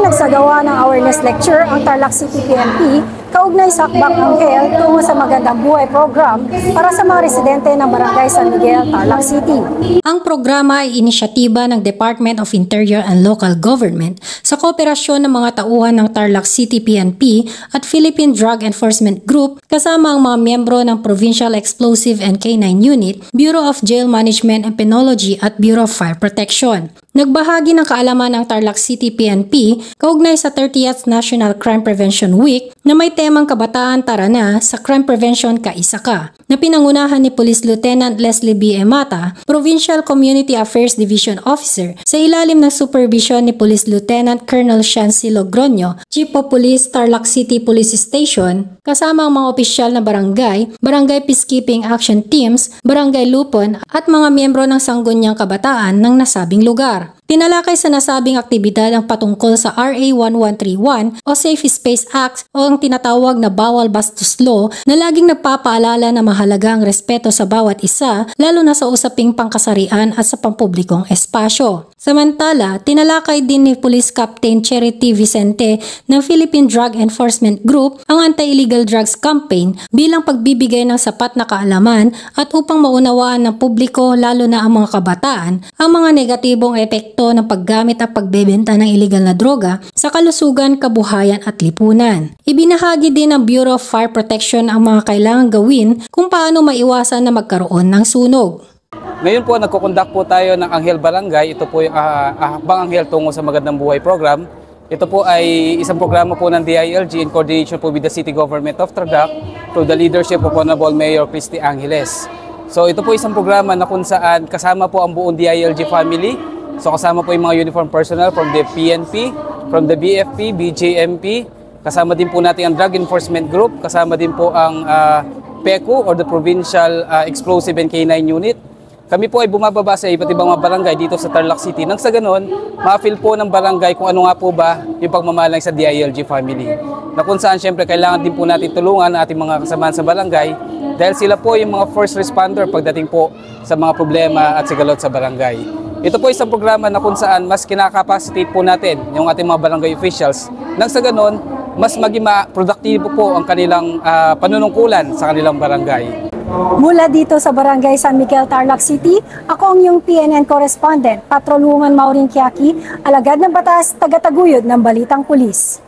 Muling nagsagawa ng awareness lecture ang Tarlac City PNP kaugnay sa Akbang Anghel tungo sa Magandang Buhay program para sa mga residente ng Barangay San Miguel, Tarlac City. Ang programa ay inisyatiba ng Department of Interior and Local Government sa kooperasyon ng mga tauhan ng Tarlac City PNP at Philippine Drug Enforcement Group kasama ang mga miyembro ng Provincial Explosive and K9 Unit, Bureau of Jail Management and Penology at Bureau of Fire Protection. Nagbahagi ng kaalaman ng Tarlac City PNP kaugnay sa 30th National Crime Prevention Week na may temang Kabataan Tara Na sa Crime Prevention Kaisa Ka, na pinangunahan ni Police Lieutenant Leslie B. Emata, Provincial Community Affairs Division Officer, sa ilalim ng supervision ni Police Lieutenant Colonel Shancy Logroño, Chief of Police Tarlac City Police Station, kasama ang mga opisyal na barangay, barangay peacekeeping action teams, barangay lupon at mga miyembro ng sangguniang kabataan ng nasabing lugar. Tinalakay sa nasabing aktibidad ang patungkol sa RA 1131 o Safe Space Act o ang tinatawag na Bawal Bastos Law na laging nagpapaalala na mahalaga ang respeto sa bawat isa lalo na sa usaping pangkasarian at sa pampublikong espasyo. Samantala, tinalakay din ni Police Captain Charity Vicente ng Philippine Drug Enforcement Group ang Anti-Illegal Drugs Campaign bilang pagbibigay ng sapat na kaalaman at upang maunawaan ng publiko lalo na ang mga kabataan ang mga negatibong epekto ng paggamit at pagbebenta ng illegal na droga sa kalusugan, kabuhayan at lipunan. Ibinahagi din ng Bureau of Fire Protection ang mga kailangang gawin kung paano maiwasan na magkaroon ng sunog. Ngayon po, nagkukondak po tayo ng Anghel Barangay. Ito po yung Akbang Anghel tungo sa Magandang Buhay program. Ito po ay isang programa po ng DILG in coordination po with the City Government of Tarlac through the leadership of Honorable Mayor Christy Angeles. So ito po isang programa na kung saan kasama po ang buong DILG family. So kasama po yung mga uniform personnel from the PNP, from the BFP, BJMP. Kasama din po natin ang Drug Enforcement Group. Kasama din po ang PECU or the Provincial Explosive and K9 Unit. Kami po ay bumababa sa iba't ibang mga barangay dito sa Tarlac City. Nang sa ganon, ma-feel po ng barangay kung ano nga po ba yung pagmamahalang sa DILG family. Na kung saan syempre kailangan din po natin tulungan ang ating mga kasamahan sa barangay dahil sila po yung mga first responder pagdating po sa mga problema at sigalot sa barangay. Ito po isang programa na kung saan mas kinakapacitate po natin yung ating mga barangay officials. Nang sa ganon, mas maging produktibo po ang kanilang panunungkulan sa kanilang barangay. Mula dito sa Barangay San Miguel, Tarlac City, ako ang iyong PNN correspondent, Patrolwoman Maureen Kiaki, alagad ng batas, taga-taguyod ng Balitang Pulis.